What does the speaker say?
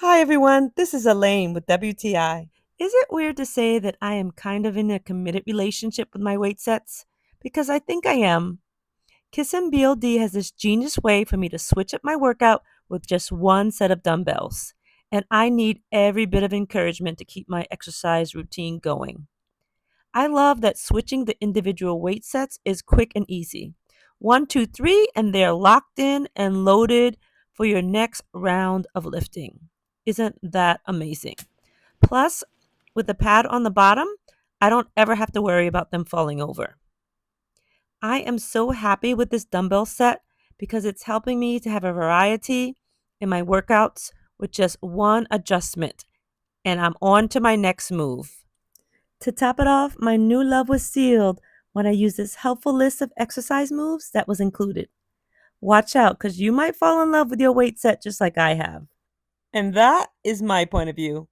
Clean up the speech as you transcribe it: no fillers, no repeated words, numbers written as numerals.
Hi everyone, this is Elaine with WTI. Is it weird to say that I am kind of in a committed relationship with my weight sets? Because I think I am. kisnbld has this genius way for me to switch up my workout with just one set of dumbbells. And I need every bit of encouragement to keep my exercise routine going. I love that switching the individual weight sets is quick and easy. One, two, three, and they're locked in and loaded for your next round of lifting. Isn't that amazing? Plus, with the pad on the bottom, I don't ever have to worry about them falling over. I am so happy with this dumbbell set because it's helping me to have a variety in my workouts with just one adjustment, and I'm on to my next move. To top it off, my new love was sealed when I used this helpful list of exercise moves that was included. Watch out, because you might fall in love with your weight set just like I have. And that is my point of view.